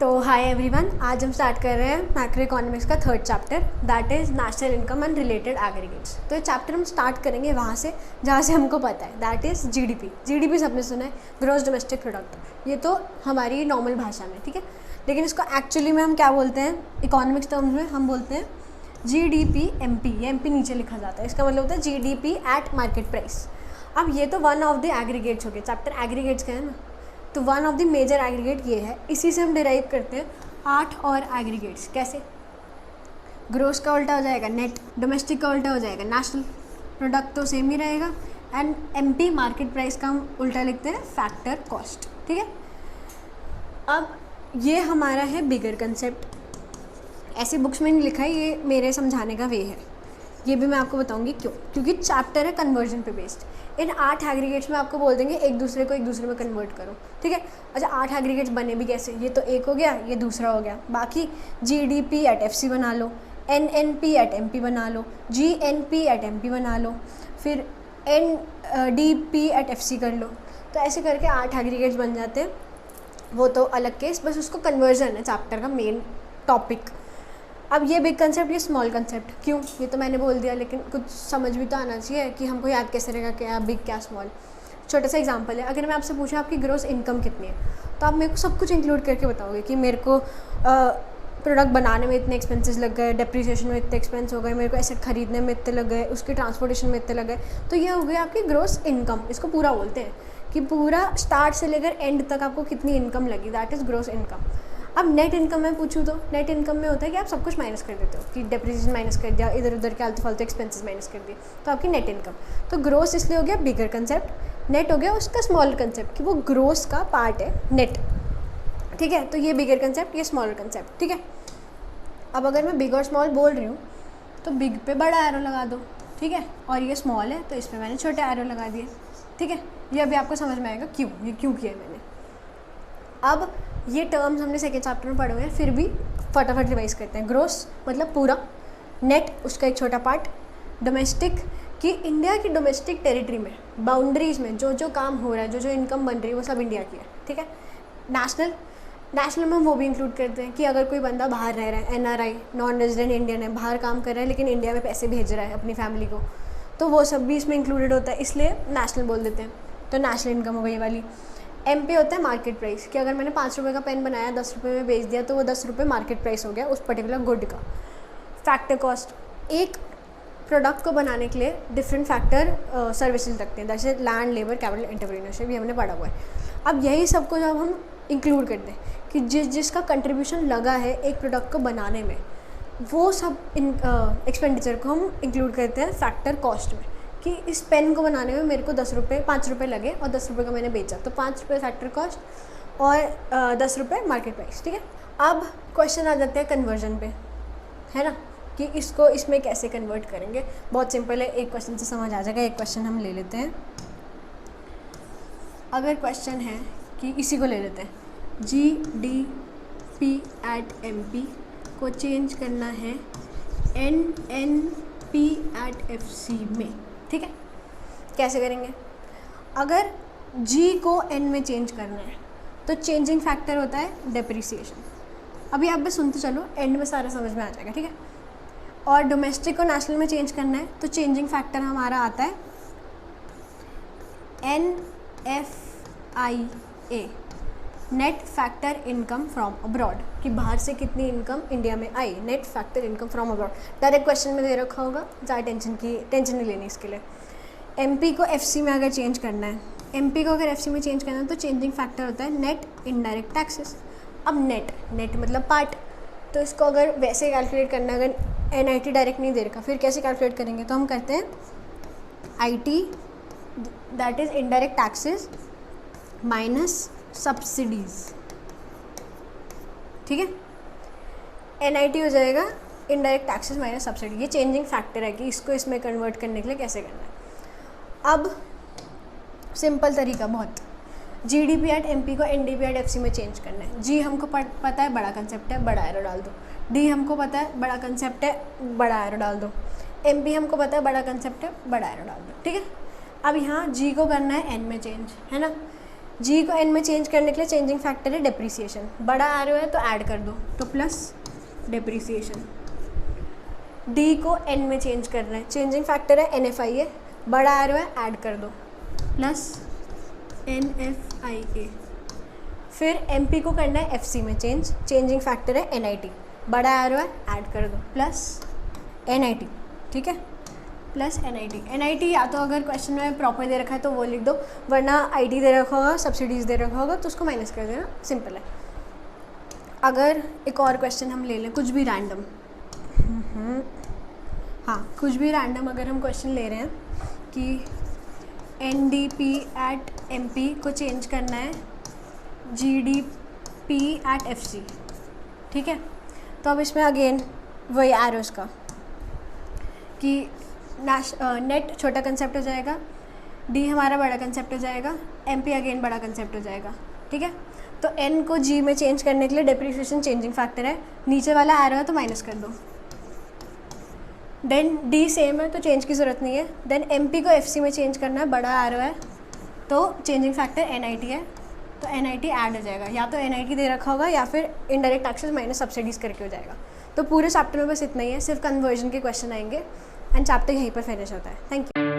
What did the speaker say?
तो hi everyone, आज हम स्टार्ट कर रहे हैं मैक्रो इकोनॉमिक्स का third chapter, that is national income and related aggregates. तो ये चैप्टर हम स्टार्ट करेंगे वहाँ से जहाँ से हमको पता है, दैट इज़ जीडीपी। जीडीपी सबने सुना है, ग्रॉस डोमेस्टिक प्रोडक्ट। ये तो हमारी नॉर्मल भाषा में, ठीक है, लेकिन इसको एक्चुअली में हम क्या बोलते हैं, इकोनॉमिक्स टर्म्स में हम बोलते हैं जीडीपी एमपी। ये एमपी नीचे लिखा जाता है, इसका मतलब होता है जीडीपी एट मार्केट प्राइस। अब ये तो वन ऑफ द एग्रीगेट्स हो गए, चैप्टर एग्रीगेट्स का है ना, तो one of the major aggregate ये है। इसी से हम डिराइव करते हैं 8 और एग्रीगेट्स। कैसे? ग्रोस का उल्टा हो जाएगा नेट, डोमेस्टिक का उल्टा हो जाएगा नेशनल, प्रोडक्ट तो सेम ही रहेगा, एंड एमपी मार्केट प्राइस का हम उल्टा लिखते हैं फैक्टर कॉस्ट। ठीक है, अब ये हमारा है बिगर कंसेप्ट। ऐसे बुक्स में नहीं लिखा है, ये मेरे समझाने का वे है। ये भी मैं आपको बताऊंगी क्यों, क्योंकि चैप्टर है कन्वर्जन पे बेस्ड। इन 8 एग्रीगेट्स में आपको बोल देंगे एक दूसरे को एक दूसरे में कन्वर्ट करो, ठीक है। अच्छा, 8 एग्रीगेट्स बने भी कैसे? ये तो एक हो गया, ये दूसरा हो गया। बाकी जीडीपी एट एफसी बना लो, एनएनपी एट एमपी बना लो, जीएनपी एट एमपी बना लो, फिर एनडीपी एट एफसी कर लो। तो ऐसे करके 8 एग्रीगेट्स बन जाते हैं। वो तो अलग केस, बस उसको कन्वर्जन है चैप्टर का मेन टॉपिक। अब ये बिग कंसेप्ट, ये स्मॉल कंसेप्ट। क्यों? ये तो मैंने बोल दिया, लेकिन कुछ समझ भी तो आना चाहिए कि हमको याद कैसे रहेगा क्या बिग क्या स्मॉल। छोटा सा एग्जांपल है, अगर मैं आपसे पूछूं आपकी ग्रोस इनकम कितनी है, तो आप मेरे को सब कुछ इंक्लूड करके बताओगे कि मेरे को प्रोडक्ट बनाने में इतने एक्सपेंसेस लग गए, डेप्रिसिएशन में इतने एक्सपेंस हो गए, मेरे को एसेट खरीदने में इतने लग गए, उसके ट्रांसपोर्टेशन में इतने लग गए। तो ये हो गई आपकी ग्रोस इनकम। इसको पूरा बोलते हैं कि पूरा स्टार्ट से लेकर एंड तक आपको कितनी इनकम लगी, दैट इज़ ग्रोस इनकम। अब नेट इनकम में पूछूँ तो नेट इनकम में होता है कि आप सब कुछ माइनस कर देते हो, कि डेप्रिसिएशन माइनस कर दिया, इधर उधर के आलतू फालतू एक्सपेंसेस माइनस कर दिए, तो आपकी नेट इनकम। तो ग्रोस इसलिए हो गया बिगर कंसेप्ट, नेट हो गया उसका स्मॉल कंसेप्ट, कि वो ग्रोस का पार्ट है नेट। ठीक है, तो ये बिगर कंसेप्ट, ये स्मॉल कंसेप्ट। ठीक है, अब अगर मैं बिग और स्मॉल बोल रही हूँ तो बिग पे बड़ा एरो लगा दो, ठीक है, और ये स्मॉल है तो इस पर मैंने छोटे एरो लगा दिए। ठीक है, ये अभी आपको समझ में आएगा क्यों, ये क्यों किया मैंने। अब ये टर्म्स हमने सेकेंड चैप्टर में पढ़े हुए हैं, फिर भी फटाफट रिवाइज करते हैं। ग्रोस मतलब पूरा, नेट उसका एक छोटा पार्ट, डोमेस्टिक कि इंडिया की डोमेस्टिक टेरिटरी में, बाउंड्रीज़ में जो जो काम हो रहा है, जो जो इनकम बन रही है, वो सब इंडिया की है। ठीक है, नेशनल में हम वो भी इंक्लूड करते हैं कि अगर कोई बंदा बाहर रह रहा है, एनआरआई नॉन रेजिडेंट इंडियन है, बाहर काम कर रहा है लेकिन इंडिया में पैसे भेज रहा है अपनी फैमिली को, तो वो सब भी इसमें इंक्लूडेड होता है, इसलिए नेशनल बोल देते हैं। तो नेशनल इनकम हो गई वाली। एमपी होता है मार्केट प्राइस, कि अगर मैंने 5 रुपये का पेन बनाया, 10 रुपये में बेच दिया, तो वो 10 रुपये मार्केट प्राइस हो गया उस पर्टिकुलर गुड का। फैक्टर कॉस्ट, एक प्रोडक्ट को बनाने के लिए डिफरेंट फैक्टर सर्विसेज लगते हैं, जैसे लैंड, लेबर, कैपिटल, एंटरप्रेन्योरशिप, ये हमने पढ़ा हुआ है। अब यही सबको जब हम इंक्लूड करते हैं कि जिसका कंट्रीब्यूशन लगा है एक प्रोडक्ट को बनाने में, वो सब एक्सपेंडिचर को हम इंक्लूड करते हैं फैक्टर कॉस्ट में, कि इस पेन को बनाने में मेरे को 5 रुपये लगे और 10 रुपये का मैंने बेचा, तो 5 रुपये फैक्टर कॉस्ट और 10 रुपये मार्केट प्राइस। ठीक है, अब क्वेश्चन आ जाते हैं कन्वर्जन पे, है ना, कि इसको इसमें कैसे कन्वर्ट करेंगे। बहुत सिंपल है, एक क्वेश्चन से समझ आ जाएगा। एक क्वेश्चन हम ले लेते हैं। अगर क्वेश्चन है कि इसी को ले लेते हैं, जीडीपी एट एमपी को चेंज करना है एनएनपी एट एफसी में। ठीक है, कैसे करेंगे? अगर जी को एन में चेंज करना है तो चेंजिंग फैक्टर होता है डेप्रिसिएशन। अभी आप बस सुनते चलो, एंड में सारा समझ में आ जाएगा। ठीक है, और डोमेस्टिक को नेशनल में चेंज करना है तो चेंजिंग फैक्टर हमारा आता है NFIA, net factor income from abroad, कि बाहर से कितनी इनकम इंडिया में आई, net factor income from abroad. Direct question में दे रखा होगा, ज़्यादा टेंशन नहीं लेनी इसके लिए। एमपी को एफसी में अगर चेंज करना है, एमपी को अगर एफसी में चेंज करना है तो चेंजिंग फैक्टर होता है नेट इनडायरेक्ट टैक्सेस। अब नेट मतलब पार्ट, तो इसको अगर वैसे कैलकुलेट करना है, अगर एनआईटी डायरेक्ट नहीं दे रखा, फिर कैसे कैलकुलेट करेंगे? तो हम करते हैं IT, that is indirect taxes minus subsidies. ठीक है, एनआईटी हो जाएगा इनडायरेक्ट टैक्सेस माइनस सब्सिडी। ये चेंजिंग फैक्टर है कि इसको इसमें कन्वर्ट करने के लिए कैसे करना है। अब सिंपल तरीका बहुत, जीडीपी एट एमपी को एनडीपी एट एफसी में चेंज करना है। जी हमको पता है बड़ा कंसेप्ट है, बड़ा एरो डाल दो। डी हमको पता है बड़ा कंसेप्ट है, बड़ा एरो डाल दो। एमपी हमको पता है बड़ा कंसेप्ट है, बड़ा एरो डाल दो। ठीक है, अब यहाँ जी को करना है एन में चेंज, है ना। जी को एन में चेंज करने के लिए चेंजिंग फैक्टर है डेप्रीसिएशन, बड़ा एरो है तो ऐड कर दो, तो प्लस डेप्रीसिएशन। डी को एन में चेंज करना है, चेंजिंग फैक्टर है एन एफ आई ए, बड़ा एरो है ऐड कर दो, प्लस एन एफ आई ए। फिर एम पी को करना है एफ सी में चेंज, चेंजिंग फैक्टर है एन आई टी, बड़ा एरो है ऐड कर दो, प्लस एन आई टी, ठीक है, plus N I T. N I T या तो अगर क्वेश्चन में प्रॉपर दे रखा है तो वो लिख दो, वरना आई टी दे रखा होगा, सब्सिडीज़ दे रखा होगा तो उसको माइनस कर देना, सिंपल है। अगर एक और क्वेश्चन हम ले लें, कुछ भी रैंडम, हाँ कुछ भी रैंडम अगर हम क्वेश्चन ले रहे हैं कि N D P at M P को चेंज करना है G D P at F C, ठीक है। तो अब इसमें अगेन वही एरोस का कि नेट छोटा कंसेप्ट हो जाएगा, डी हमारा बड़ा कंसेप्ट हो जाएगा, एम पी अगेन बड़ा कंसेप्ट हो जाएगा, ठीक है। तो एन को जी में चेंज करने के लिए डेप्रीसिएशन चेंजिंग फैक्टर है, नीचे वाला एरो है तो माइनस कर दो। देन डी सेम है तो चेंज की ज़रूरत नहीं है। देन एम पी को एफ सी में चेंज करना है, बड़ा एरो है तो changing factor N I T है, तो एन आई टी ऐड हो जाएगा, या तो एन आई टी दे रखा होगा या फिर इनडायरेक्ट टैक्सेस माइनस सब्सिडीज़ करके हो जाएगा। तो पूरे चैप्टर में बस इतना ही है, सिर्फ कन्वर्जन के क्वेश्चन आएंगे एंड चैप्टर यहीं पर फिनिश होता है। Thank you.